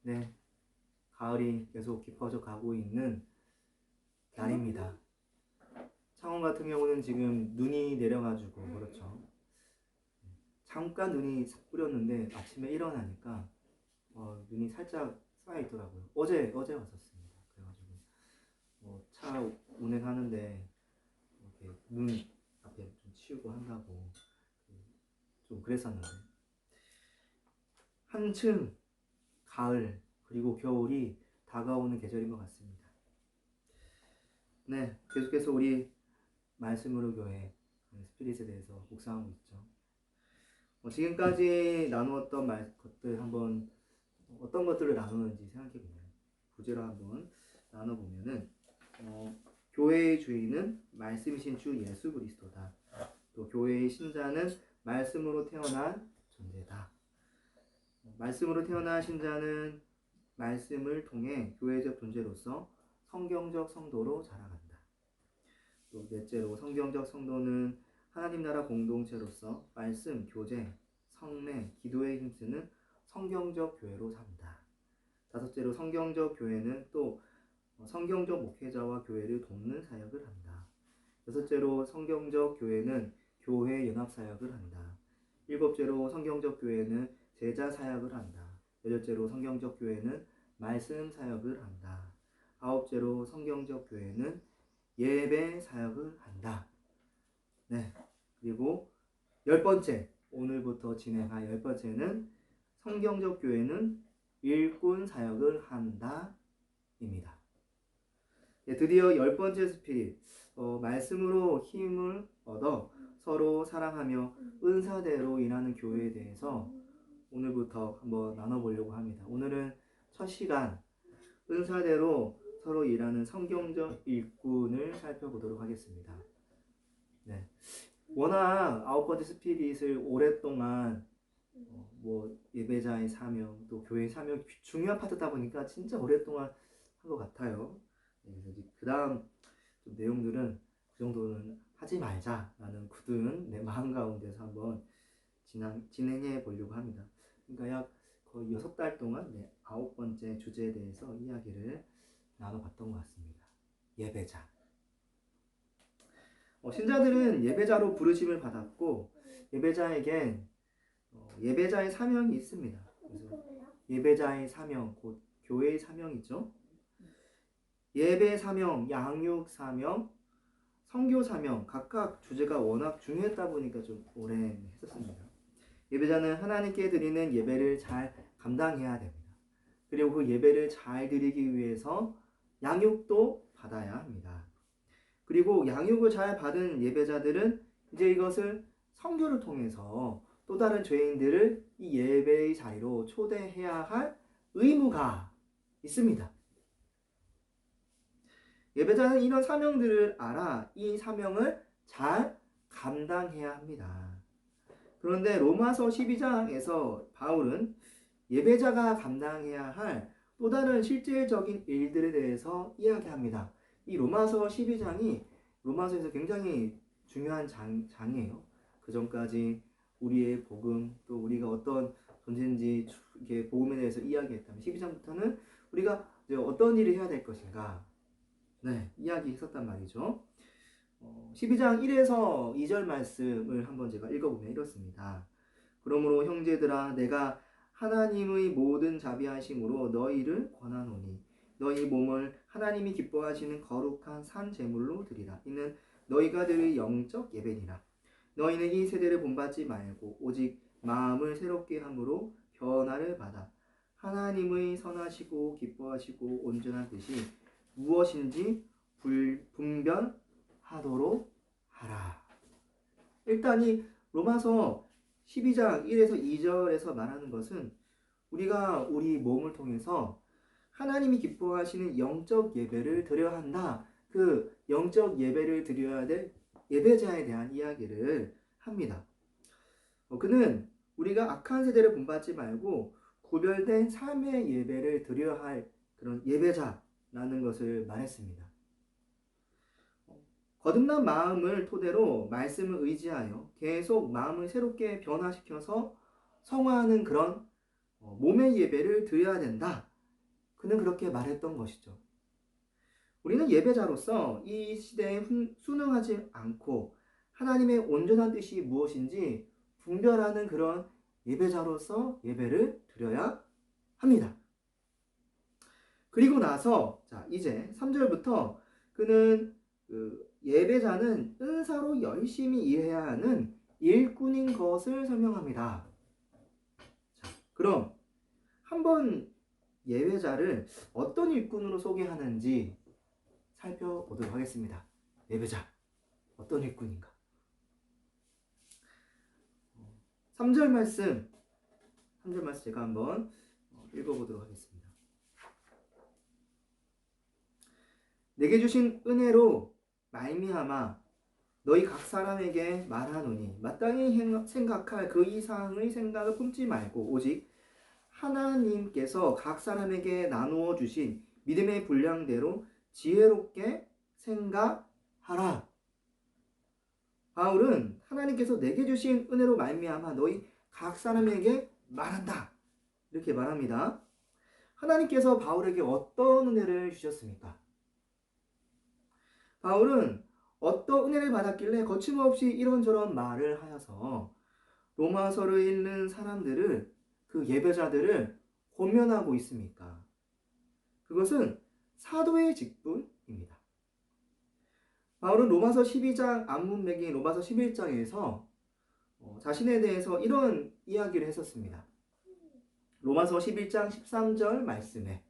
네, 가을이 계속 깊어져 가고 있는 날입니다. 창원 같은 경우는 지금 눈이 내려가지고 그렇죠. 잠깐 눈이 뿌렸는데 아침에 일어나니까 눈이 살짝 쌓여 있더라고요. 어제 왔었습니다. 그래가지고 차 운행하는데 이렇게 눈 앞에 좀 치우고 한다고 좀 그랬었는데 한층 가을 그리고 겨울이 다가오는 계절인 것 같습니다. 네, 계속해서 우리 말씀으로 교회 스피릿에 대해서 묵상하고 있죠. 지금까지 나누었던 것들 한번 어떤 것들을 나누는지 생각해보면 부제로 한번 나눠보면은 교회의 주인은 말씀이신 주 예수 그리스도다. 또 교회의 신자는 말씀으로 태어난 존재다. 말씀으로 태어난 신자는 말씀을 통해 교회적 존재로서 성경적 성도로 자라간다. 또 넷째로 성경적 성도는 하나님 나라 공동체로서 말씀, 교제, 성례, 기도에 힘쓰는 성경적 교회로 산다. 다섯째로 성경적 교회는 또 성경적 목회자와 교회를 돕는 사역을 한다. 여섯째로 성경적 교회는 교회 연합 사역을 한다. 일곱째로 성경적 교회는 제자 사역을 한다. 여덟째로 성경적 교회는 말씀 사역을 한다. 아홉째로 성경적 교회는 예배 사역을 한다. 네. 그리고 열 번째, 오늘부터 진행할 열 번째는 성경적 교회는 일꾼 사역을 한다. 입니다. 네, 드디어 열 번째 스피릿, 말씀으로 힘을 얻어 서로 사랑하며 은사대로 일하는 교회에 대해서 오늘부터 한번 나눠보려고 합니다. 오늘은 첫 시간, 은사대로 서로 일하는 성경적 일꾼을 살펴보도록 하겠습니다. 네. 워낙 아홉 번째 스피릿을 오랫동안 예배자의 사명, 또 교회의 사명 중요한 파트다 보니까 진짜 오랫동안 한 것 같아요. 그래서 이제 그 다음 내용들은 그 정도는 하지 말자라는 굳은 내 마음 가운데서 한번 진행해 보려고 합니다. 그러니까 약 거의 6달 동안 아홉 번째 주제에 대해서 이야기를 나눠봤던 것 같습니다. 예배자. 신자들은 예배자로 부르심을 받았고 예배자에겐 예배자의 사명이 있습니다. 그래서 예배자의 사명, 곧 교회의 사명이죠. 예배 사명, 양육 사명, 선교 사명 각각 주제가 워낙 중요했다 보니까 좀 오래 했었습니다. 예배자는 하나님께 드리는 예배를 잘 감당해야 됩니다. 그리고 그 예배를 잘 드리기 위해서 양육도 받아야 합니다. 그리고 양육을 잘 받은 예배자들은 이제 이것을 선교를 통해서 또 다른 죄인들을 이 예배의 자리로 초대해야 할 의무가 있습니다. 예배자는 이런 사명들을 알아 이 사명을 잘 감당해야 합니다. 그런데 로마서 12장에서 바울은 예배자가 감당해야 할 또 다른 실질적인 일들에 대해서 이야기합니다. 이 로마서 12장이 로마서에서 굉장히 중요한 장이에요. 그 전까지 우리의 복음, 또 우리가 어떤 존재인지 이렇게 복음에 대해서 이야기했다면 12장부터는 우리가 이제 어떤 일을 해야 될 것인가 이야기했었단 말이죠. 12장 1에서 2절 말씀을 한번 제가 읽어보면 이렇습니다. 그러므로 형제들아 내가 하나님의 모든 자비하심으로 너희를 권하노니 너희 몸을 하나님이 기뻐하시는 거룩한 산 제물로 드리라. 이는 너희가 드릴 영적 예배니라. 너희는 이 세대를 본받지 말고 오직 마음을 새롭게 함으로 변화를 받아 하나님의 선하시고 기뻐하시고 온전한 뜻이 무엇인지 분별하도록 하라. 일단 이 로마서 12장 1에서 2절에서 말하는 것은 우리가 우리 몸을 통해서 하나님이 기뻐하시는 영적 예배를 드려야 한다. 그 영적 예배를 드려야 될 예배자에 대한 이야기를 합니다. 그는 우리가 악한 세대를 본받지 말고 구별된 삶의 예배를 드려야 할 그런 예배자라는 것을 말했습니다. 거듭난 마음을 토대로 말씀을 의지하여 계속 마음을 새롭게 변화시켜서 성화하는 그런 몸의 예배를 드려야 된다 그는 그렇게 말했던 것이죠. 우리는 예배자로서 이 시대에 순응하지 않고 하나님의 온전한 뜻이 무엇인지 분별하는 그런 예배자로서 예배를 드려야 합니다. 그리고 나서 자 이제 3절부터 그는 예배자는 은사로 열심히 일해야 하는 일꾼인 것을 설명합니다. 자, 그럼 한번 예배자를 어떤 일꾼으로 소개하는지 살펴보도록 하겠습니다. 예배자 어떤 일꾼인가? 3절 말씀 제가 한번 읽어보도록 하겠습니다. 내게 주신 은혜로 말미암아 너희 각 사람에게 말하노니 마땅히 생각할 그 이상의 생각을 품지 말고 오직 하나님께서 각 사람에게 나누어 주신 믿음의 분량대로 지혜롭게 생각하라. 바울은 하나님께서 내게 주신 은혜로 말미암아 너희 각 사람에게 말한다. 이렇게 말합니다. 하나님께서 바울에게 어떤 은혜를 주셨습니까? 바울은 어떤 은혜를 받았길래 거침없이 이런저런 말을 하여서 로마서를 읽는 사람들을 그 예배자들을 권면하고 있습니까? 그것은 사도의 직분입니다. 바울은 로마서 12장 앞문맥인 로마서 11장에서 자신에 대해서 이런 이야기를 했었습니다. 로마서 11장 13절 말씀에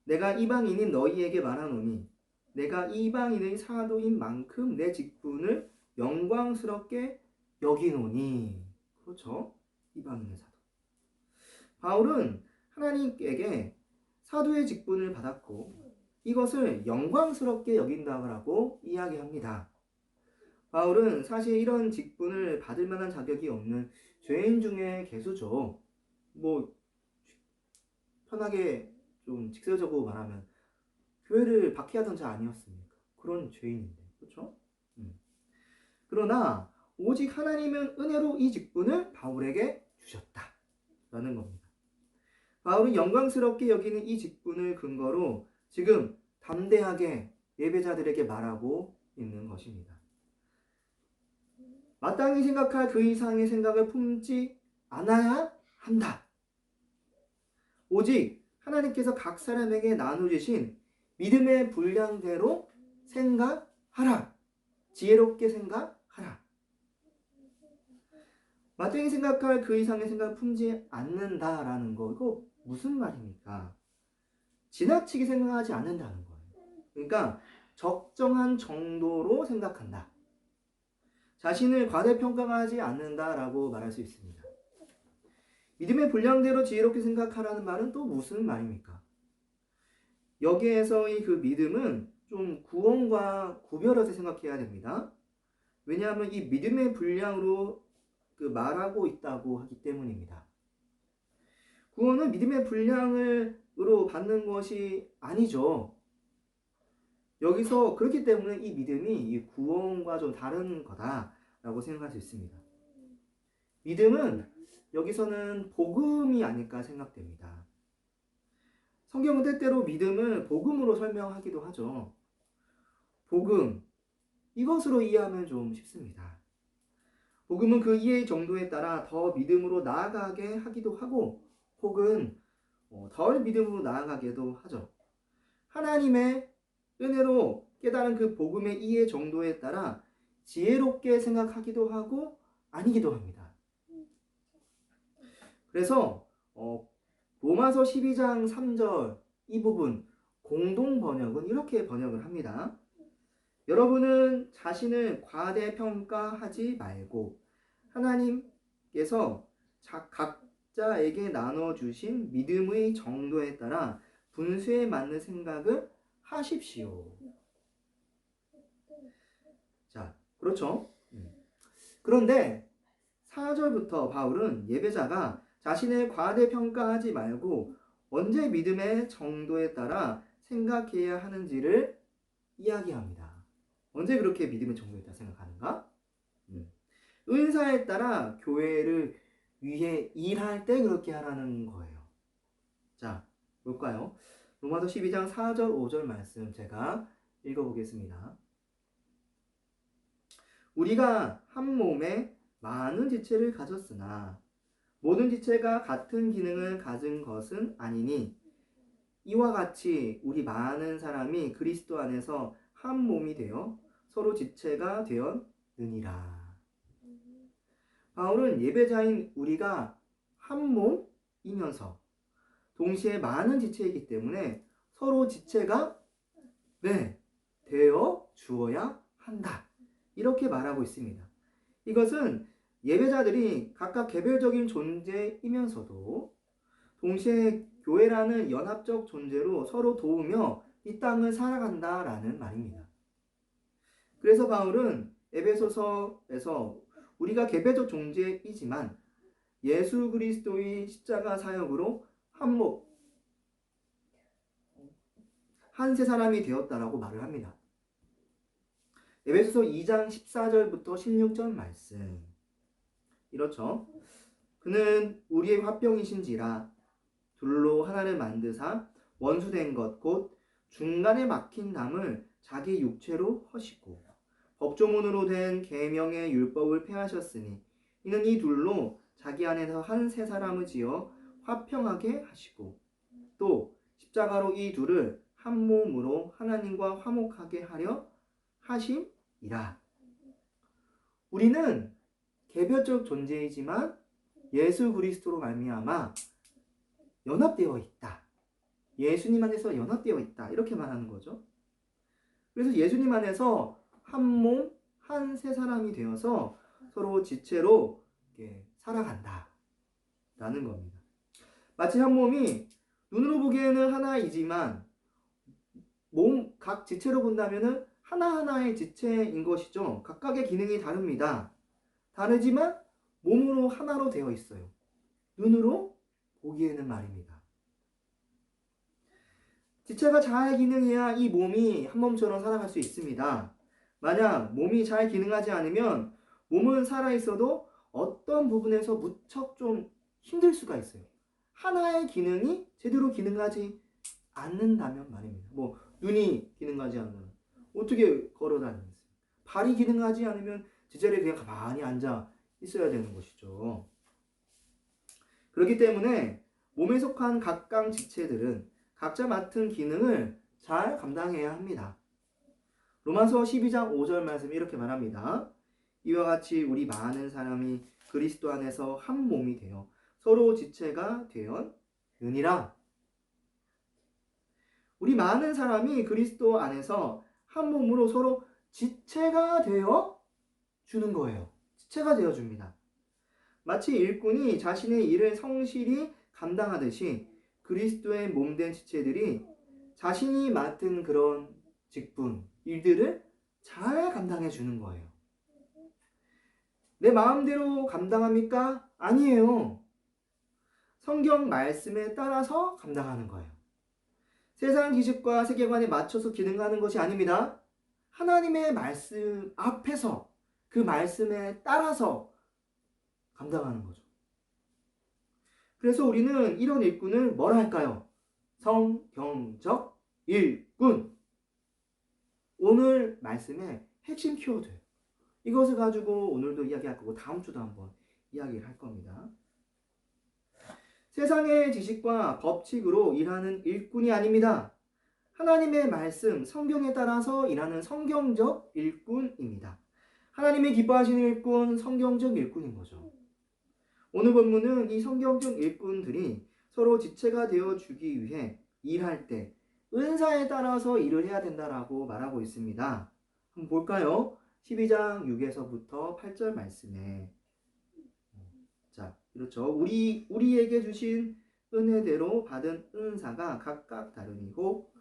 내가 이방인인 너희에게 말하노니 내가 이방인의 사도인 만큼 내 직분을 영광스럽게 여기노니. 그렇죠? 이방인의 사도. 바울은 하나님께 사도의 직분을 받았고 이것을 영광스럽게 여긴다고 이야기합니다. 바울은 사실 이런 직분을 받을 만한 자격이 없는 죄인 중에 괴수죠. 편하게 좀 직설적으로 말하면 교회를 박해하던 자 아니었습니까? 그런 죄인인데, 그렇죠? 그러나 오직 하나님은 은혜로 이 직분을 바울에게 주셨다라는 겁니다. 바울은 영광스럽게 여기는 이 직분을 근거로 지금 담대하게 예배자들에게 말하고 있는 것입니다. 마땅히 생각할 그 이상의 생각을 품지 않아야 한다. 오직 하나님께서 각 사람에게 나눠주신 믿음의 분량대로 생각하라. 지혜롭게 생각하라. 마땅히 생각할 그 이상의 생각을 품지 않는다라는 거, 이거 무슨 말입니까? 지나치게 생각하지 않는다는 거예요. 그러니까 적정한 정도로 생각한다. 자신을 과대평가하지 않는다라고 말할 수 있습니다. 믿음의 분량대로 지혜롭게 생각하라는 말은 또 무슨 말입니까? 여기에서의 그 믿음은 좀 구원과 구별해서 생각해야 됩니다. 왜냐하면 이 믿음의 분량으로 말하고 있다고 하기 때문입니다. 구원은 믿음의 분량으로 받는 것이 아니죠. 여기서 그렇기 때문에 이 믿음이 이 구원과 좀 다른 거다라고 생각할 수 있습니다. 믿음은 여기서는 복음이 아닐까 생각됩니다. 성경은 때때로 믿음을 복음으로 설명하기도 하죠. 복음, 이것으로 이해하면 좀 쉽습니다. 복음은 그 이해의 정도에 따라 더 믿음으로 나아가게 하기도 하고 혹은 덜 믿음으로 나아가게도 하죠. 하나님의 은혜로 깨달은 그 복음의 이해 정도에 따라 지혜롭게 생각하기도 하고 아니기도 합니다. 그래서 로마서 12장 3절 이 부분 공동 번역은 이렇게 번역을 합니다. 여러분은 자신을 과대평가하지 말고 하나님께서 각자에게 나눠주신 믿음의 정도에 따라 분수에 맞는 생각을 하십시오. 자, 그렇죠? 그런데 4절부터 바울은 예배자가 자신을 과대평가하지 말고 언제 믿음의 정도에 따라 생각해야 하는지를 이야기합니다. 언제 그렇게 믿음의 정도에 따라 생각하는가? 은사에 따라 교회를 위해 일할 때 그렇게 하라는 거예요. 자, 뭘까요? 로마서 12장 4절 5절 말씀 제가 읽어보겠습니다. 우리가 한 몸에 많은 지체를 가졌으나 모든 지체가 같은 기능을 가진 것은 아니니 이와 같이 우리 많은 사람이 그리스도 안에서 한 몸이 되어 서로 지체가 되었느니라. 바울은 예배자인 우리가 한 몸이면서 동시에 많은 지체이기 때문에 서로 지체가 되어 주어야 한다. 이렇게 말하고 있습니다. 이것은 예배자들이 각각 개별적인 존재이면서도 동시에 교회라는 연합적 존재로 서로 도우며 이 땅을 살아간다라는 말입니다. 그래서 바울은 에베소서에서 우리가 개별적 존재이지만 예수 그리스도의 십자가 사역으로 한 몸, 한 세 사람이 되었다라고 말을 합니다. 에베소서 2장 14절부터 16절 말씀. 이렇죠. 그는 우리의 화병이신지라 둘로 하나를 만드사 원수된 것 곧 중간에 막힌 담을 자기 육체로 허시고 법조문으로 된 계명의 율법을 폐하셨으니 이는 이 둘로 자기 안에서 한 세 사람을 지어 화평하게 하시고 또 십자가로 이 둘을 한 몸으로 하나님과 화목하게 하려 하심이라. 우리는 개별적 존재이지만 예수 그리스도로 말미암아 연합되어 있다. 예수님 안에서 연합되어 있다. 이렇게 말하는 거죠. 그래서 예수님 안에서 한 몸, 한 세 사람이 되어서 서로 지체로 살아간다. 라는 겁니다. 마치 한 몸이 눈으로 보기에는 하나이지만 각 지체로 본다면 하나하나의 지체인 것이죠. 각각의 기능이 다릅니다. 다르지만 몸으로 하나로 되어 있어요. 눈으로 보기에는 말입니다. 지체가 잘 기능해야 이 몸이 한 몸처럼 살아갈 수 있습니다. 만약 몸이 잘 기능하지 않으면 몸은 살아있어도 어떤 부분에서 무척 좀 힘들 수가 있어요. 하나의 기능이 제대로 기능하지 않는다면 말입니다. 눈이 기능하지 않으면 어떻게 걸어 다니겠어요? 발이 기능하지 않으면 제자리에 그냥 가만히 앉아 있어야 되는 것이죠. 그렇기 때문에 몸에 속한 각각 지체들은 각자 맡은 기능을 잘 감당해야 합니다. 로마서 12장 5절 말씀 이렇게 말합니다. 이와 같이 우리 많은 사람이 그리스도 안에서 한 몸이 되어 서로 지체가 되었느니라. 우리 많은 사람이 그리스도 안에서 한 몸으로 서로 지체가 되어 주는 거예요. 지체가 되어 줍니다. 마치 일꾼이 자신의 일을 성실히 감당하듯이 그리스도의 몸된 지체들이 자신이 맡은 그런 직분, 일들을 잘 감당해 주는 거예요. 내 마음대로 감당합니까? 아니에요. 성경 말씀에 따라서 감당하는 거예요. 세상 기준과 세계관에 맞춰서 기능하는 것이 아닙니다. 하나님의 말씀 앞에서 그 말씀에 따라서 감당하는 거죠. 그래서 우리는 이런 일꾼을 뭐라 할까요? 성경적 일꾼. 오늘 말씀의 핵심 키워드예요. 이것을 가지고 오늘도 이야기할 거고 다음 주도 한번 이야기를 할 겁니다. 세상의 지식과 법칙으로 일하는 일꾼이 아닙니다. 하나님의 말씀, 성경에 따라서 일하는 성경적 일꾼입니다. 하나님이 기뻐하시는 일꾼, 성경적 일꾼인 거죠. 오늘 본문은 이 성경적 일꾼들이 서로 지체가 되어주기 위해 일할 때 은사에 따라서 일을 해야 된다라고 말하고 있습니다. 한번 볼까요? 12장 6에서부터 8절 말씀에 자, 그렇죠. 우리에게 주신 은혜대로 받은 은사가 각각 다르니 혹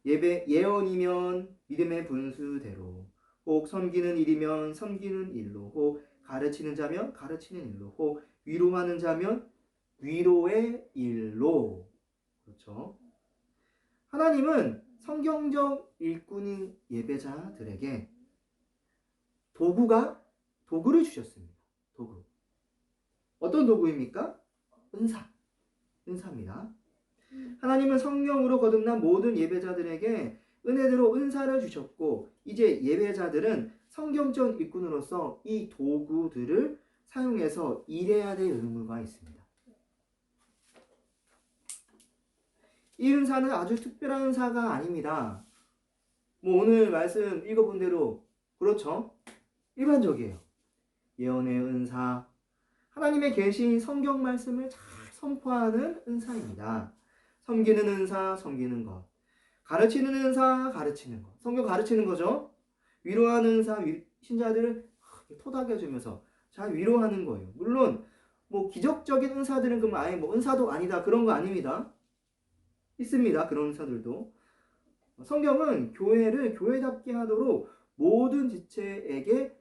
예언이면 믿음의 분수대로 혹 섬기는 일이면 섬기는 일로 혹 가르치는 자면 가르치는 일로 혹 위로하는 자면 위로의 일로. 그렇죠. 하나님은 성경적 일꾼인 예배자들에게 도구를 주셨습니다. 도구. 어떤 도구입니까? 은사입니다. 하나님은 성령으로 거듭난 모든 예배자들에게 은혜대로 은사를 주셨고 이제 예배자들은 성경적 일꾼으로서 이 도구들을 사용해서 일해야 될 의무가 있습니다. 이 은사는 아주 특별한 은사가 아닙니다. 뭐 오늘 말씀 읽어본 대로 그렇죠? 일반적이에요. 예언의 은사, 하나님의 계신 성경 말씀을 잘 선포하는 은사입니다. 섬기는 은사, 섬기는 것. 가르치는 은사, 가르치는 것. 성경 가르치는 거죠. 위로하는 은사, 신자들을 토닥여주면서 잘 위로하는 거예요. 물론 뭐 기적적인 은사들은 그럼 아예 뭐 은사도 아니다 그런 거 아닙니다. 있습니다. 그런 은사들도. 성경은 교회를 교회답게 하도록 모든 지체에게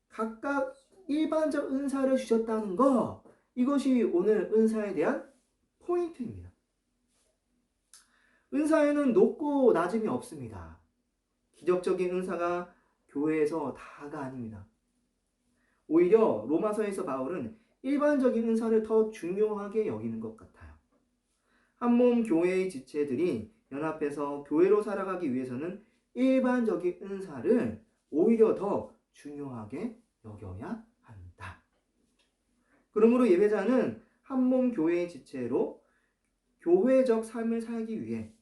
각각 일반적 은사를 주셨다는 거, 이것이 오늘 은사에 대한 포인트입니다. 은사에는 높고 낮음이 없습니다. 기적적인 은사가 교회에서 다가 아닙니다. 오히려 로마서에서 바울은 일반적인 은사를 더 중요하게 여기는 것 같아요. 한 몸 교회의 지체들이 연합해서 교회로 살아가기 위해서는 일반적인 은사를 오히려 더 중요하게 여겨야 한다. 그러므로 예배자는 한 몸 교회의 지체로 교회적 삶을 살기 위해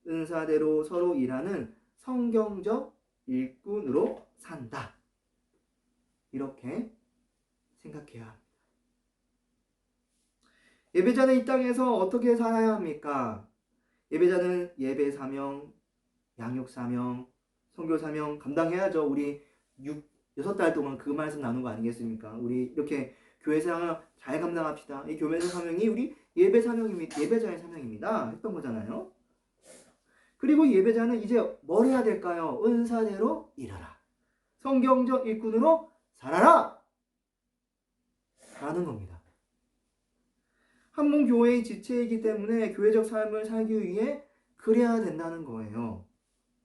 은사대로 서로 일하는 성경적 일꾼으로 산다. 이렇게 생각해야 합니다. 예배자는 이 땅에서 어떻게 살아야 합니까? 예배자는 예배 사명, 양육 사명, 선교 사명 감당해야죠. 우리 6달 동안 그 말씀 나눈 거 아니겠습니까? 우리 이렇게 교회 사명 잘 감당합시다. 이 교회 사명이 우리 예배 사명입니다. 예배자의 사명입니다. 했던 거잖아요. 그리고 예배자는 이제 뭘 해야 될까요? 은사대로 일하라. 성경적 일꾼으로 살아라. 라는 겁니다. 한 몸 교회의 지체이기 때문에 교회적 삶을 살기 위해 그래야 된다는 거예요.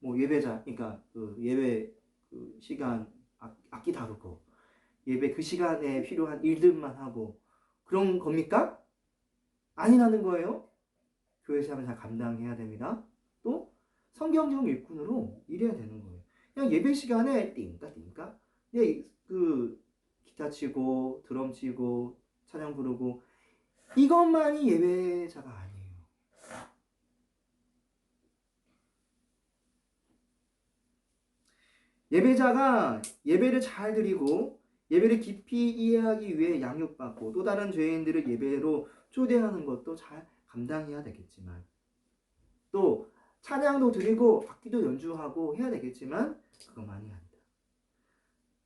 뭐 예배자, 그러니까 그 예배 그 시간 악기 다루고 예배 그 시간에 필요한 일들만 하고 그런 겁니까? 아니라는 거예요. 교회 삶을 잘 감당해야 됩니다. 또 성경적 일꾼으로 일해야 되는 거예요. 그냥 예배 시간에 띵까 그 기타 치고 드럼 치고 찬양 부르고 이것만이 예배자가 아니에요. 예배자가 예배를 잘 드리고 예배를 깊이 이해하기 위해 양육받고 또 다른 죄인들을 예배로 초대하는 것도 잘 감당해야 되겠지만 또 찬양도 드리고 악기도 연주하고 해야 되겠지만 그것만이 아니다.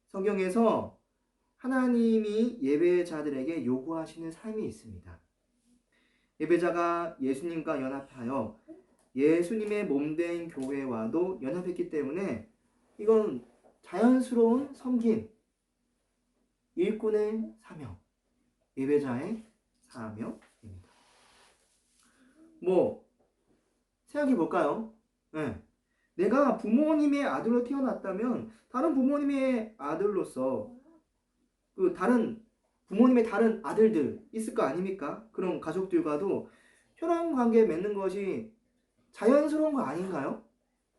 성경에서 하나님이 예배자들에게 요구하시는 삶이 있습니다. 예배자가 예수님과 연합하여 예수님의 몸된 교회와도 연합했기 때문에 이건 자연스러운 섬김, 일꾼의 사명, 예배자의 사명입니다. 뭐 생각해 볼까요? 네. 내가 부모님의 아들로 태어났다면 다른 부모님의 아들로서 그 다른 부모님의 다른 아들들 있을 거 아닙니까? 그런 가족들과도 혈연 관계 맺는 것이 자연스러운 거 아닌가요?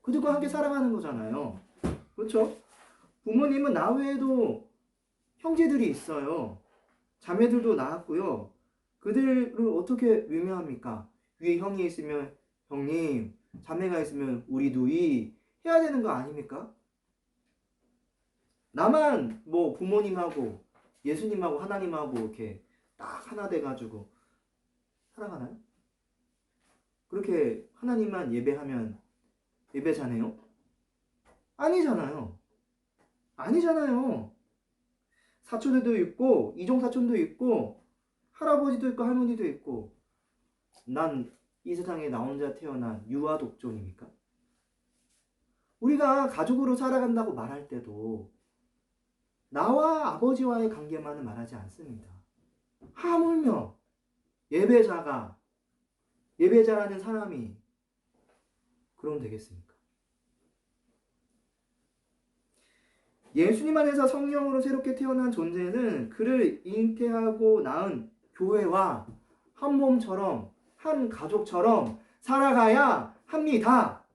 그들과 함께 살아가는 거잖아요. 그렇죠? 부모님은 나 외에도 형제들이 있어요. 자매들도 낳았고요. 그들을 어떻게 외면합니까? 위에 형이 있으면 형님, 자매가 있으면 우리 누이 해야 되는 거 아닙니까? 나만 뭐 부모님하고 예수님하고 하나님하고 이렇게 딱 하나 돼가지고 살아가나요? 그렇게 하나님만 예배하면 예배자네요? 아니잖아요. 아니잖아요. 사촌들도 있고 이종사촌도 있고 할아버지도 있고 할머니도 있고 난 이 세상에 나 혼자 태어난 유아 독존입니까? 우리가 가족으로 살아간다고 말할 때도 나와 아버지와의 관계만은 말하지 않습니다. 하물며 예배자라는 사람이 그럼 되겠습니까? 예수님 안에서 성령으로 새롭게 태어난 존재는 그를 잉태하고 낳은 교회와 한 몸처럼 한 가족처럼 살아가야 합니다.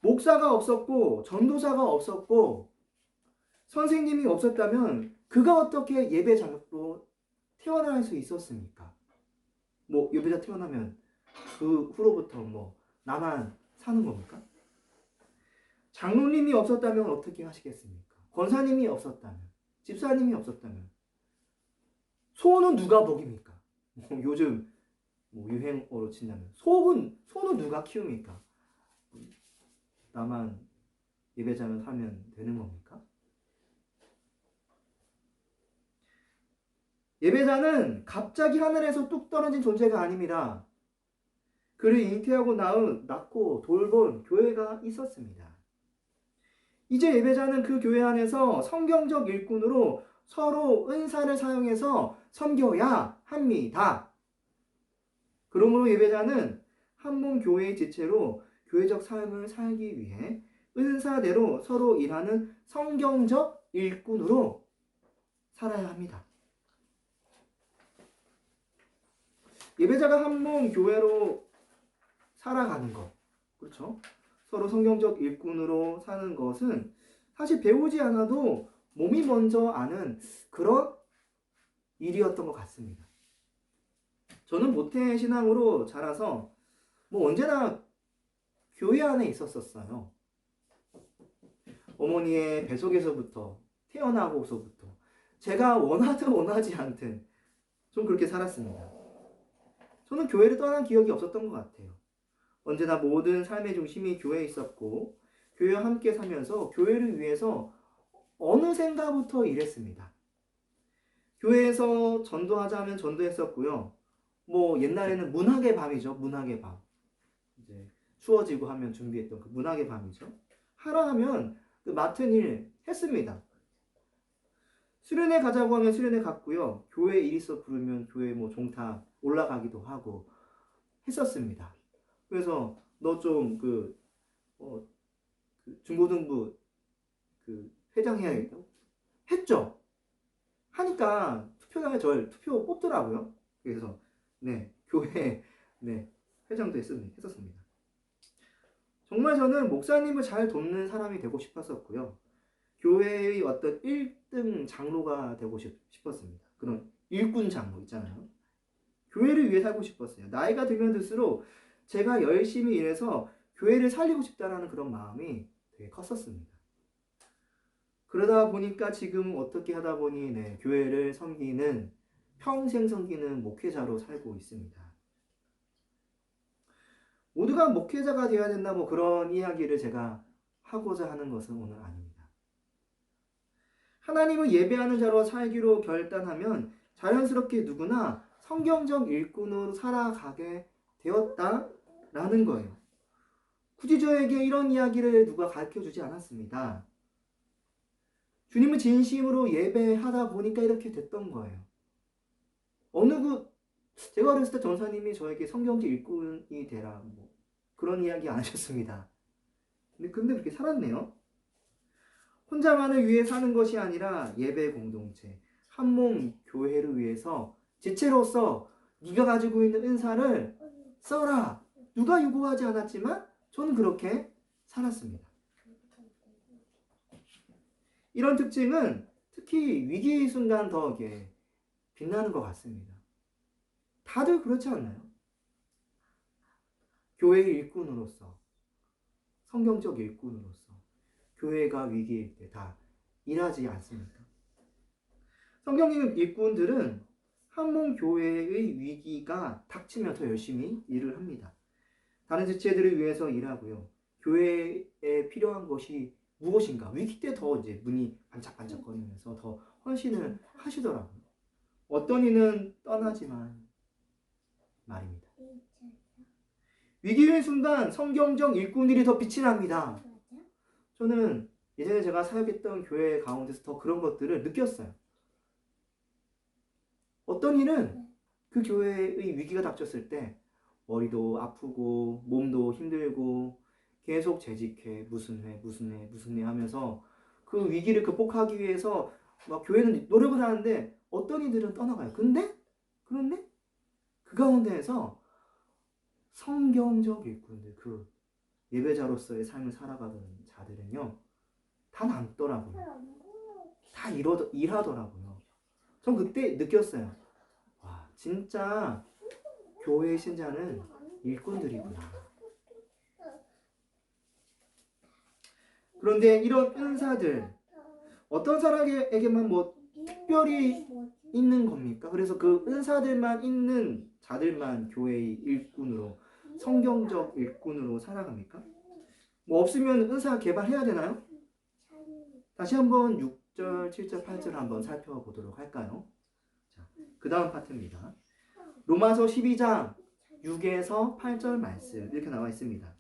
목사가 없었고 전도사가 없었고 선생님이 없었다면 그가 어떻게 예배장으로 태어날 수 있었습니까? 뭐 예배자 태어나면 그 후로부터 뭐 나만 사는 겁니까? 장로님이 없었다면 어떻게 하시겠습니까? 권사님이 없었다면, 집사님이 없었다면 소는 누가 먹입니까? 뭐 요즘 뭐 유행어로 친다면 소는 누가 키웁니까? 나만 예배자만 하면 되는 겁니까? 예배자는 갑자기 하늘에서 뚝 떨어진 존재가 아닙니다. 그를 잉태하고 낳고 돌본 교회가 있었습니다. 이제 예배자는 그 교회 안에서 성경적 일꾼으로 서로 은사를 사용해서 섬겨야 합니다. 그러므로 예배자는 한 몸 교회의 지체로 교회적 삶을 살기 위해 은사대로 서로 일하는 성경적 일꾼으로 살아야 합니다. 예배자가 한 몸 교회로 살아가는 것, 그렇죠? 서로 성경적 일꾼으로 사는 것은 사실 배우지 않아도 몸이 먼저 아는 그런 일이었던 것 같습니다. 저는 모태 신앙으로 자라서 뭐 언제나 교회 안에 있었었어요. 어머니의 뱃속에서부터 태어나고서부터 제가 원하든 원하지 않든 좀 그렇게 살았습니다. 저는 교회를 떠난 기억이 없었던 것 같아요. 언제나 모든 삶의 중심이 교회에 있었고 교회와 함께 살면서 교회를 위해서 어느샌가부터 일했습니다. 교회에서 전도하자면 전도했었고요. 뭐 옛날에는 문학의 밤이죠. 문학의 밤. 이제 추워지고 하면 준비했던 그 문학의 밤이죠. 하라 하면 그 맡은 일 했습니다. 수련회 가자고 하면 수련회 갔고요. 교회 일 있어 부르면 교회 뭐 종탑 올라가기도 하고 했었습니다. 그래서 너 좀 그 중고등부 그 회장해야겠다고 했죠. 하니까 투표장에 저를 투표 뽑더라고요. 그래서 네 교회 네 회장도 했었습니다. 정말 저는 목사님을 잘 돕는 사람이 되고 싶었었고요. 교회의 어떤 1등 장로가 되고 싶었습니다. 그런 일꾼 장로 있잖아요. 교회를 위해 살고 싶었어요. 나이가 들면 들수록 제가 열심히 일해서 교회를 살리고 싶다는 그런 마음이 되게 컸었습니다. 그러다 보니까 지금 어떻게 하다 보니 네, 교회를 섬기는 평생 섬기는 목회자로 살고 있습니다. 모두가 목회자가 되어야 된다 뭐 그런 이야기를 제가 하고자 하는 것은 오늘 아닙니다. 하나님을 예배하는 자로 살기로 결단하면 자연스럽게 누구나 성경적 일꾼으로 살아가게 되었다라는 거예요. 굳이 저에게 이런 이야기를 누가 가르쳐주지 않았습니다. 주님을 진심으로 예배하다 보니까 이렇게 됐던 거예요. 제가 어렸을 때 전사님이 저에게 성경적 일꾼이 되라 뭐 그런 이야기 안 하셨습니다. 근데 그렇게 살았네요. 혼자만을 위해 사는 것이 아니라 예배 공동체, 한 몸 교회를 위해서 지체로서 네가 가지고 있는 은사를 써라. 누가 요구하지 않았지만 저는 그렇게 살았습니다. 이런 특징은 특히 위기의 순간 더 빛나는 것 같습니다. 다들 그렇지 않나요? 교회의 일꾼으로서, 성경적 일꾼으로서 교회가 위기일 때 다 일하지 않습니까? 성경적 일꾼들은 한 몸 교회의 위기가 닥치면 더 열심히 일을 합니다. 다른 지체들을 위해서 일하고요. 교회에 필요한 것이 무엇인가? 위기 때 더 이제 문이 반짝반짝거리면서 더 헌신을 하시더라고요. 어떤 이는 떠나지만 말입니다. 위기의 순간 성경적 일꾼들이 더 빛이 납니다. 저는 예전에 제가 사역했던 교회 가운데서 더 그런 것들을 느꼈어요. 어떤 이는 그 교회의 위기가 닥쳤을 때 머리도 아프고 몸도 힘들고 계속 재직해 무슨 회 하면서 그 위기를 극복하기 위해서 막 교회는 노력을 하는데 어떤 이들은 떠나가요. 그런데 그 가운데에서 성경적 일꾼들, 그 예배자로서의 삶을 살아가던 자들은요, 다 남더라고요. 다 일하더라고요. 전 그때 느꼈어요. 와, 진짜 교회 신자는 일꾼들이구나. 그런데 이런 은사들, 어떤 사람에게만 뭐 특별히 있는 겁니까? 그래서 그 은사들만 있는 자들만 교회의 일꾼으로, 성경적 일꾼으로 살아갑니까? 뭐 없으면 은사 개발해야 되나요? 다시 한번 6절, 7절, 8절 한번 살펴보도록 할까요? 자, 그 다음 파트입니다. 로마서 12장 6에서 8절 말씀 이렇게 나와 있습니다.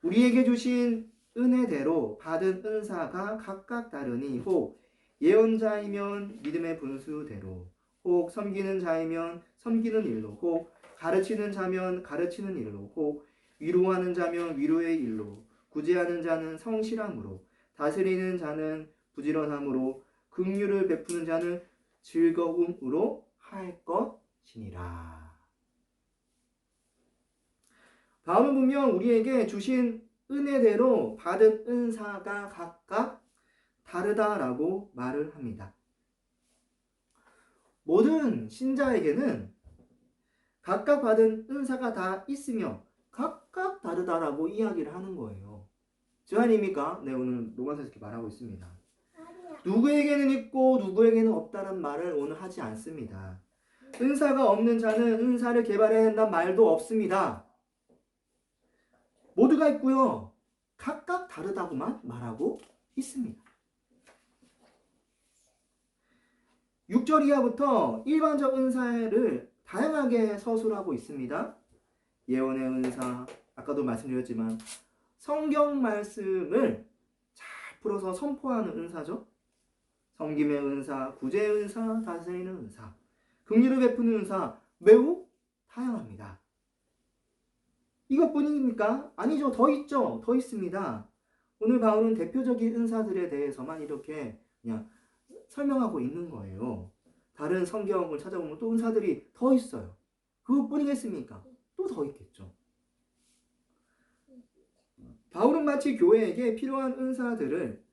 우리에게 주신 은혜대로 받은 은사가 각각 다르니 혹 예언자이면 믿음의 분수대로, 혹 섬기는 자이면 섬기는 일로, 혹 가르치는 자면 가르치는 일로, 혹 위로하는 자면 위로의 일로, 구제하는 자는 성실함으로, 다스리는 자는 부지런함으로, 긍휼을 베푸는 자는 즐거움으로 할 것이니라. 바울은 분명 우리에게 주신 은혜대로 받은 은사가 각각 다르다라고 말을 합니다. 모든 신자에게는 각각 받은 은사가 다 있으며 각각 다르다라고 이야기를 하는 거예요. 저 아닙니까? 네, 오늘 로마서에서 이렇게 말하고 있습니다. 누구에게는 있고 누구에게는 없다는 말을 오늘 하지 않습니다. 은사가 없는 자는 은사를 개발해야 한다는 말도 없습니다. 모두가 있고요. 각각 다르다고만 말하고 있습니다. 6절 이하부터 일반적 은사를 다양하게 서술하고 있습니다. 예언의 은사, 아까도 말씀드렸지만 성경 말씀을 잘 풀어서 선포하는 은사죠. 섬김의 은사, 구제의 은사, 다스리는 은사, 긍휼을 베푸는 은사 매우 다양합니다. 이것뿐입니까? 아니죠. 더 있죠. 더 있습니다. 오늘 바울은 대표적인 은사들에 대해서만 이렇게 그냥 설명하고 있는 거예요. 다른 성경을 찾아보면 또 은사들이 더 있어요. 그것뿐이겠습니까? 또 더 있겠죠. 바울은 마치 교회에게 필요한 은사들을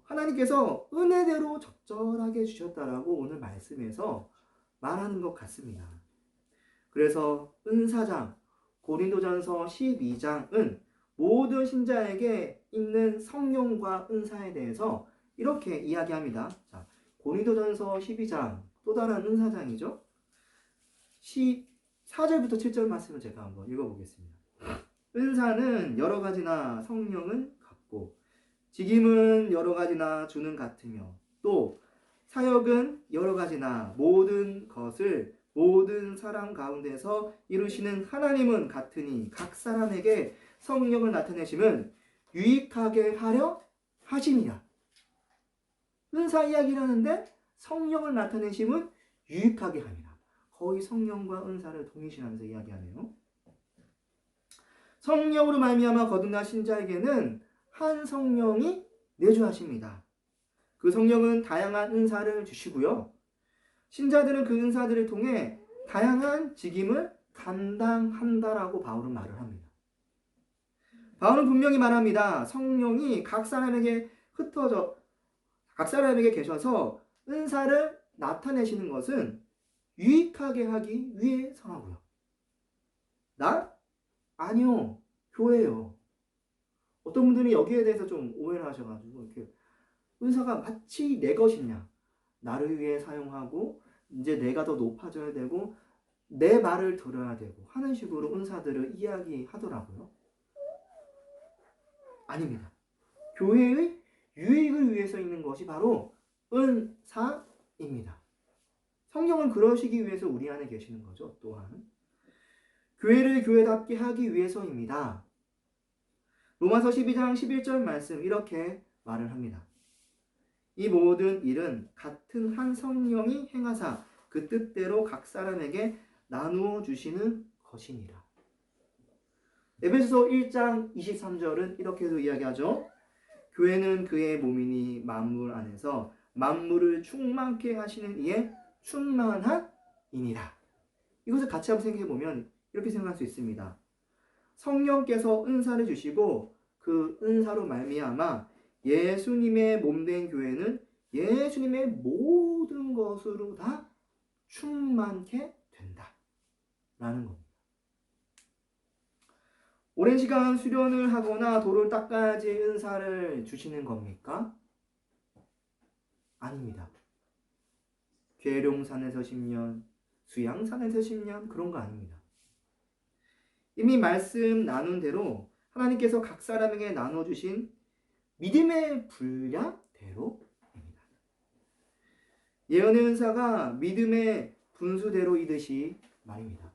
하나님께서 은혜대로 적절하게 주셨다라고 오늘 말씀에서 말하는 것 같습니다. 그래서 은사장, 고린도전서 12장은 모든 신자에게 있는 성령과 은사에 대해서 이렇게 이야기합니다. 자, 고린도전서 12장 또 다른 은사장이죠. 4절부터 7절 말씀을 제가 한번 읽어보겠습니다. 은사는 여러 가지나 성령은 같고 직임은 여러 가지나 주는 같으며 또 사역은 여러 가지나 모든 것을 모든 사람 가운데서 이루시는 하나님은 같으니 각 사람에게 성령을 나타내심은 유익하게 하려 하심이라. 은사 이야기를 하는데 성령을 나타내심은 유익하게 함이라. 거의 성령과 은사를 동일시하면서 이야기하네요. 성령으로 말미암아 거듭나신 자에게는 한 성령이 내주하십니다. 그 성령은 다양한 은사를 주시고요. 신자들은 그 은사들을 통해 다양한 직임을 감당한다라고 바울은 말을 합니다. 바울은 분명히 말합니다. 성령이 각 사람에게 각 사람에게 계셔서 은사를 나타내시는 것은 유익하게 하기 위해서라고요. 나? 아니요. 교회요. 어떤 분들이 여기에 대해서 좀 오해를 하셔가지고 이렇게 은사가 마치 내 것이냐, 나를 위해 사용하고 이제 내가 더 높아져야 되고 내 말을 들어야 되고 하는 식으로 은사들을 이야기하더라고요. 아닙니다. 교회의 유익을 위해서 있는 것이 바로 은사입니다. 성령은 그러시기 위해서 우리 안에 계시는 거죠. 또한 교회를 교회답게 하기 위해서입니다. 로마서 12장 11절 말씀 이렇게 말을 합니다. 이 모든 일은 같은 한 성령이 행하사 그 뜻대로 각 사람에게 나누어 주시는 것이니라. 에베소서 1장 23절은 이렇게도 이야기하죠. 교회는 그의 몸이니 만물 안에서 만물을 충만케 하시는 이의 충만한 이니라. 이것을 같이 한번 생각해 보면 이렇게 생각할 수 있습니다. 성령께서 은사를 주시고 그 은사로 말미암아 예수님의 몸된 교회는 예수님의 모든 것으로 다 충만케 된다라는 겁니다. 오랜 시간 수련을 하거나 돌을 닦아야지 은사를 주시는 겁니까? 아닙니다. 계룡산에서 10년, 수양산에서 10년 그런 거 아닙니다. 이미 말씀 나눈 대로 하나님께서 각 사람에게 나눠주신 믿음의 분량대로입니다. 예언의 은사가 믿음의 분수대로이듯이 말입니다.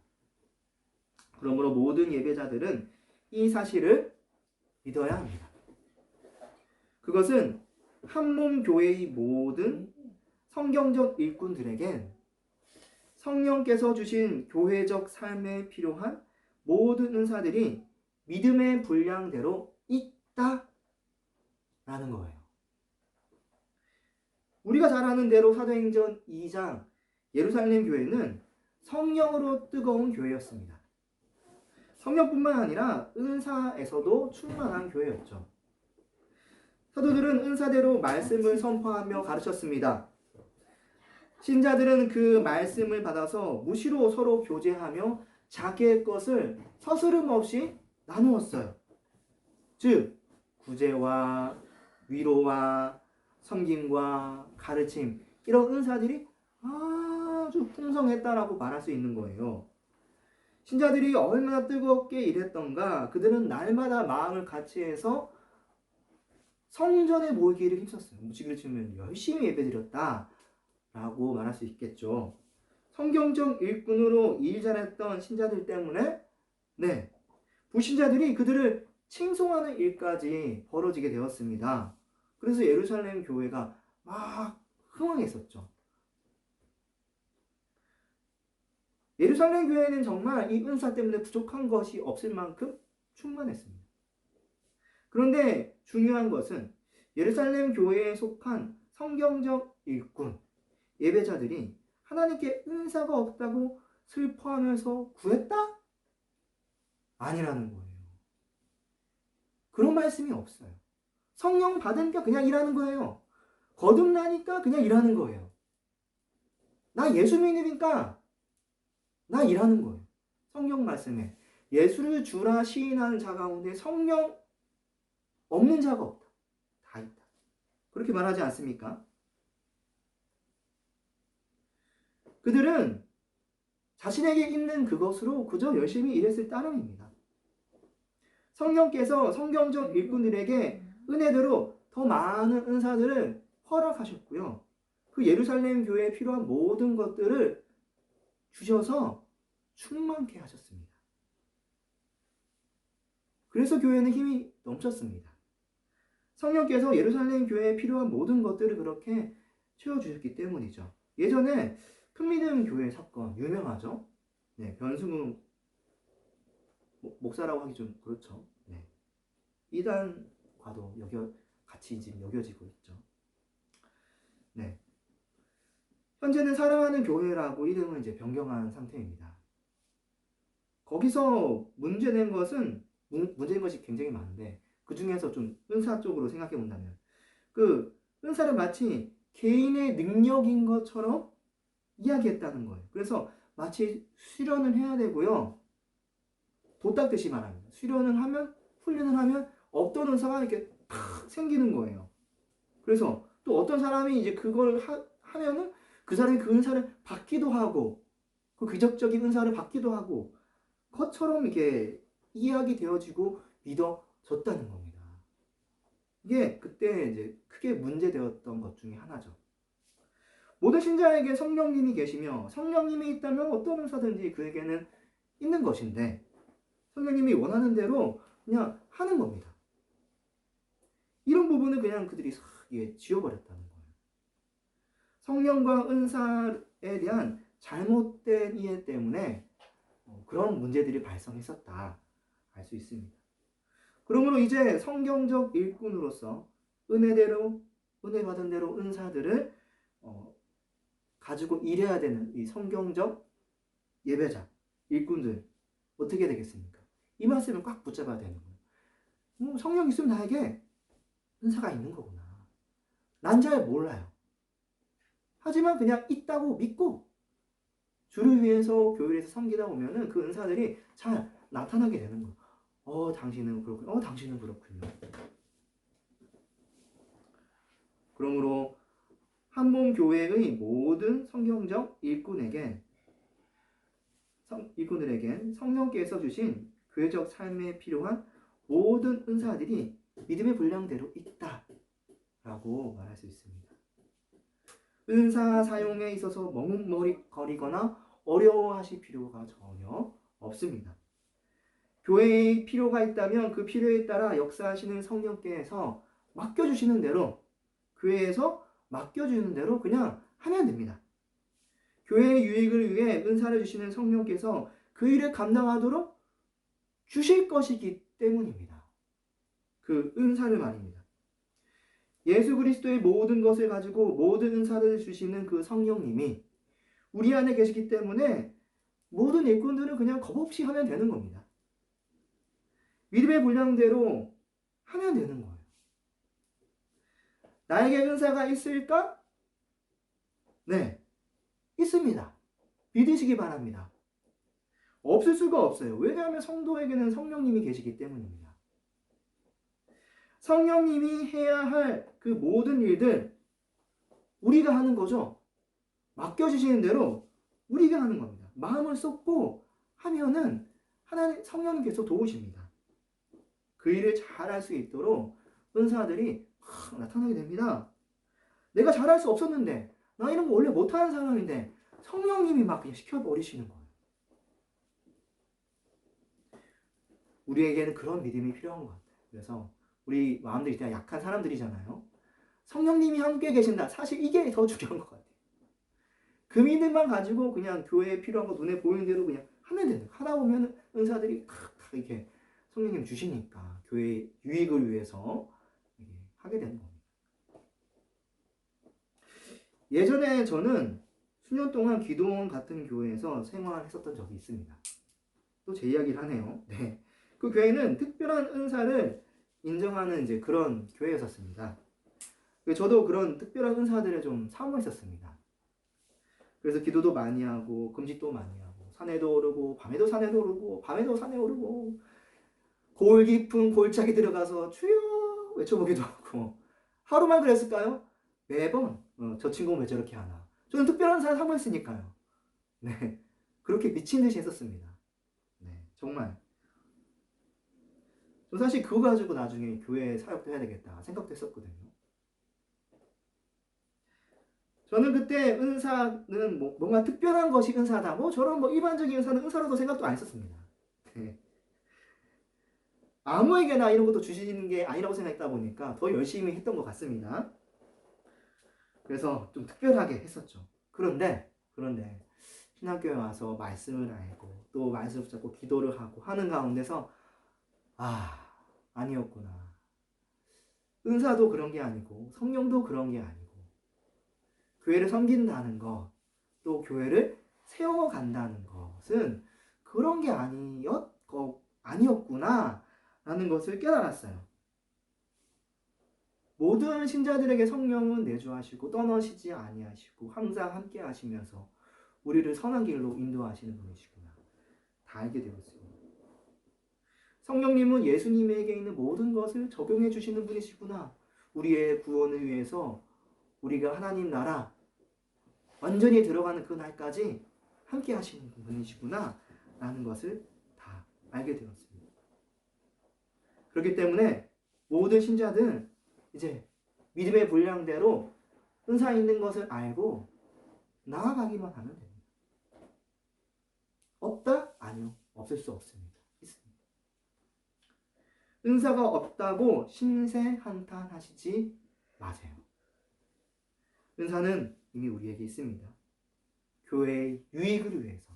그러므로 모든 예배자들은 이 사실을 믿어야 합니다. 그것은 한몸 교회의 모든 성경적 일꾼들에겐 성령께서 주신 교회적 삶에 필요한 모든 은사들이 믿음의 분량대로 있다라는 거예요. 우리가 잘 아는 대로 사도행전 2장 예루살렘 교회는 성령으로 뜨거운 교회였습니다. 성령뿐만 아니라 은사에서도 충만한 교회였죠. 사도들은 은사대로 말씀을 선포하며 가르쳤습니다. 신자들은 그 말씀을 받아서 무시로 서로 교제하며 자기의 것을 서스름 없이 나누었어요. 즉 구제와 위로와 섬김과 가르침 이런 은사들이 아주 풍성했다라고 말할 수 있는 거예요. 신자들이 얼마나 뜨겁게 일했던가 그들은 날마다 마음을 같이해서 성전에 모이기를 힘썼어요. 무식을 치면 열심히 예배드렸다라고 말할 수 있겠죠. 성경적 일꾼으로 일 잘했던 신자들 때문에 불신자들이 그들을 칭송하는 일까지 벌어지게 되었습니다. 그래서 예루살렘 교회가 막 흥황했었죠. 예루살렘 교회는 정말 이 은사 때문에 부족한 것이 없을 만큼 충만했습니다. 그런데 중요한 것은 예루살렘 교회에 속한 성경적 일꾼, 예배자들이 하나님께 은사가 없다고 슬퍼하면서 구했다? 아니라는 거예요. 그런 말씀이 없어요. 성령 받으니까 그냥 일하는 거예요. 거듭나니까 그냥 일하는 거예요. 나 예수 믿으니까 나 일하는 거예요. 성경 말씀에 예수를 주라 시인하는 자 가운데 성령 없는 자가 없다. 다 있다. 그렇게 말하지 않습니까? 그들은 자신에게 있는 그것으로 그저 열심히 일했을 따름입니다. 성령께서 성경적 일꾼들에게 은혜대로 더 많은 은사들을 허락하셨고요. 그 예루살렘 교회에 필요한 모든 것들을 주셔서 충만케 하셨습니다. 그래서 교회는 힘이 넘쳤습니다. 성령께서 예루살렘 교회에 필요한 모든 것들을 그렇게 채워주셨기 때문이죠. 예전에 큰믿음 교회 사건 유명하죠. 변승우 목사라고 하기 좀 그렇죠. 이단과도 같이 지금 여겨지고 있죠. 현재는 사랑하는 교회라고 이름을 이제 변경한 상태입니다. 거기서 문제된 것이 굉장히 많은데 그 중에서 좀 은사 쪽으로 생각해 본다면 그 은사를 마치 개인의 능력인 것처럼 이야기했다는 거예요. 그래서 마치 수련을 해야 되고요. 도 닦듯이 말합니다. 훈련을 하면 없던 은사가 이렇게 탁 생기는 거예요. 그래서 또 어떤 사람이 이제 그걸 하면은 그 사람이 그 은사를 받기도 하고 그 기적적인 은사를 받기도 하고 것처럼 이렇게 이야기 되어지고 믿어졌다는 겁니다. 이게 그때 이제 크게 문제되었던 것 중에 하나죠. 모든 신자에게 성령님이 계시며 성령님이 있다면 어떤 은사든지 그에게는 있는 것인데 성령님이 원하는 대로 그냥 하는 겁니다. 이런 부분을 그냥 그들이 지워버렸다는 거예요. 성령과 은사에 대한 잘못된 이해 때문에 그런 문제들이 발생했었다 알 수 있습니다. 그러므로 이제 성경적 일꾼으로서 은혜 받은 대로 은사들을 가지고 일해야 되는 이 성경적 예배자 일꾼들 어떻게 되겠습니까? 이 말씀을 꽉 붙잡아야 되는 거예요. 성령 있으면 나에게 은사가 있는 거구나. 난 잘 몰라요. 하지만 그냥 있다고 믿고 주를 위해서 교회에서 섬기다 보면은 그 은사들이 잘 나타나게 되는 거예요. 당신은 그렇군요. 당신은 그렇군요. 그러므로 한몸 교회의 모든 성경적 일꾼들에겐 성령께서 주신 교회적 삶에 필요한 모든 은사들이 믿음의 분량대로 있다라고 말할 수 있습니다. 은사 사용에 있어서 머뭇거리거나 어려워하실 필요가 전혀 없습니다. 교회에 필요가 있다면 그 필요에 따라 역사하시는 성령께서 맡겨주시는 대로 교회에서 맡겨주는 대로 그냥 하면 됩니다. 교회의 유익을 위해 은사를 주시는 성령께서 그 일을 감당하도록 주실 것이기 때문입니다. 그 은사를 말입니다. 예수 그리스도의 모든 것을 가지고 모든 은사를 주시는 그 성령님이 우리 안에 계시기 때문에 모든 일꾼들은 그냥 겁없이 하면 되는 겁니다. 믿음의 분량대로 하면 되는 거예요. 나에게 은사가 있을까? 네, 있습니다. 믿으시기 바랍니다. 없을 수가 없어요. 왜냐하면 성도에게는 성령님이 계시기 때문입니다. 성령님이 해야 할 그 모든 일들 우리가 하는 거죠. 맡겨주시는 대로 우리가 하는 겁니다. 마음을 쏟고 하면은 하나님 성령님께서 도우십니다. 그 일을 잘할 수 있도록 은사들이 나타나게 됩니다. 내가 잘할 수 없었는데 나 이런 거 원래 못하는 사람인데 성령님이 막 그냥 시켜버리시는 거예요. 우리에게는 그런 믿음이 필요한 것 같아요. 그래서 우리 마음들이 다 약한 사람들이잖아요. 성령님이 함께 계신다. 사실 이게 더 중요한 것 같아요. 그 믿음만 가지고 그냥 교회에 필요한 거 눈에 보이는 대로 그냥 하면 되는 거예요. 하다 보면 은사들이 이렇게 성령님 주시니까 교회의 유익을 위해서 하게 되는 겁니다. 예전에 저는 수년 동안 기도원 같은 교회에서 생활했었던 적이 있습니다. 또 제 이야기를 하네요. 네. 그 교회는 특별한 은사를 인정하는 이제 그런 교회였었습니다. 저도 그런 특별한 은사들을 좀 사모했었습니다. 그래서 기도도 많이 하고 금식도 많이 하고 산에도 오르고 밤에도 산에도 오르고 밤에도 산에 오르고 골 깊은 골짜기 들어가서 주여 외쳐보기도 하고 하루만 그랬을까요? 매번 저 친구는 왜 저렇게 하나. 저는 특별한 은사를 사모했으니까요. 네, 그렇게 미친 듯이 했었습니다. 네, 정말. 저 사실 그거 가지고 나중에 교회 사역도 해야 되겠다 생각도 했었거든요. 저는 그때 은사는 뭔가 특별한 것이 은사다. 저런 일반적인 은사는 은사로도 생각도 안 했었습니다. 네. 아무에게나 이런 것도 주시는 게 아니라고 생각했다 보니까 더 열심히 했던 것 같습니다. 그래서 좀 특별하게 했었죠. 그런데 신학교에 와서 말씀을 알고 또 말씀 붙잡고 기도를 하고 하는 가운데서 아니었구나. 은사도 그런 게 아니고 성령도 그런 게 아니고 교회를 섬긴다는 것, 또 교회를 세워간다는 것은 그런 게 아니었구나 라는 것을 깨달았어요. 모든 신자들에게 성령은 내주하시고 떠나시지 아니하시고 항상 함께 하시면서 우리를 선한 길로 인도하시는 분이시구나. 다 알게 되었습니다. 성령님은 예수님에게 있는 모든 것을 적용해 주시는 분이시구나. 우리의 구원을 위해서 우리가 하나님 나라 완전히 들어가는 그 날까지 함께 하시는 분이시구나 라는 것을 다 알게 되었습니다. 그렇기 때문에 모든 신자들은 이제 믿음의 분량대로 은사 있는 것을 알고 나아가기만 하면 됩니다. 없다? 아니요. 없을 수 없습니다. 있습니다. 은사가 없다고 신세한탄하시지 마세요. 은사는 이미 우리에게 있습니다. 교회의 유익을 위해서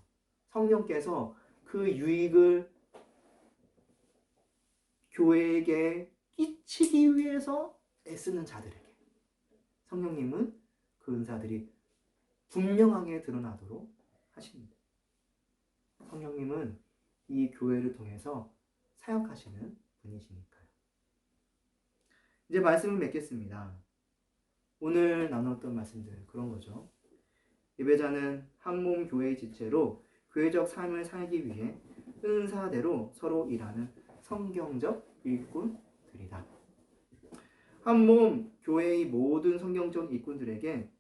성령께서 그 유익을 교회에게 끼치기 위해서 애쓰는 자들에게 성령님은 그 은사들이 분명하게 드러나도록 하십니다. 성령님은 하나님은 이 교회를 통해서 사역하시는 분이시니까요. 이제 말씀을 맺겠습니다. 오늘 나눴던 말씀들 그런 거죠. 예배자는 한 몸 교회의 지체로 교회적 삶을 살기 위해 은사대로 서로 일하는 성경적 일꾼들이다. 한 몸 교회의 모든 성경적 일꾼들에게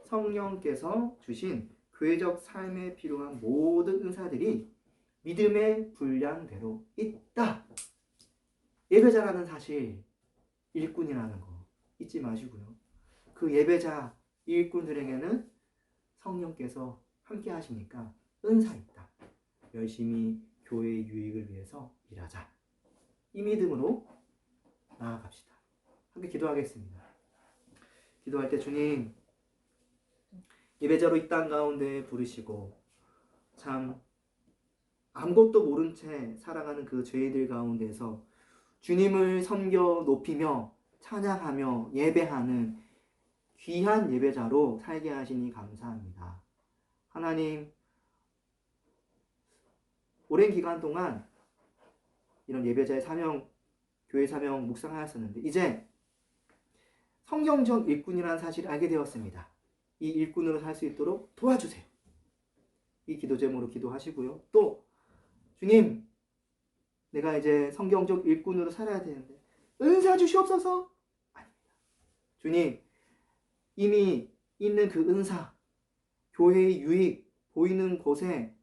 성령께서 주신 교회적 삶에 필요한 모든 은사들이 믿음의 분량대로 있다. 예배자라는 사실, 일꾼이라는 거 잊지 마시고요. 그 예배자, 일꾼들에게는 성령께서 함께 하시니까 은사 있다. 열심히 교회의 유익을 위해서 일하자. 이 믿음으로 나아갑시다. 함께 기도하겠습니다. 기도할 때 주님, 예배자로 이 땅 가운데 부르시고 참 아무것도 모른 채 살아가는 그 죄인들 가운데서 주님을 섬겨 높이며 찬양하며 예배하는 귀한 예배자로 살게 하시니 감사합니다. 하나님, 오랜 기간 동안 이런 예배자의 사명, 교회 사명 묵상하였었는데 이제 성경적 일꾼이라는 사실을 알게 되었습니다. 이 일꾼으로 살 수 있도록 도와주세요. 이 기도 제목으로 기도하시고요. 또 주님, 내가 이제 성경적 일꾼으로 살아야 되는데 은사 주시옵소서. 아닙니다. 주님, 이미 있는 그 은사, 교회의 유익 보이는 곳에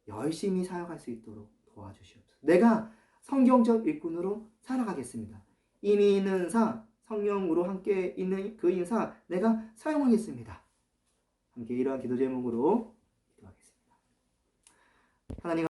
열심히 사역할 수 있도록 도와주시옵소서. 내가 성경적 일꾼으로 살아가겠습니다. 이미 있는 은사, 성령으로 함께 있는 그 인사 내가 사용하겠습니다. 함께 이러한 기도 제목으로 기도하겠습니다. 하나님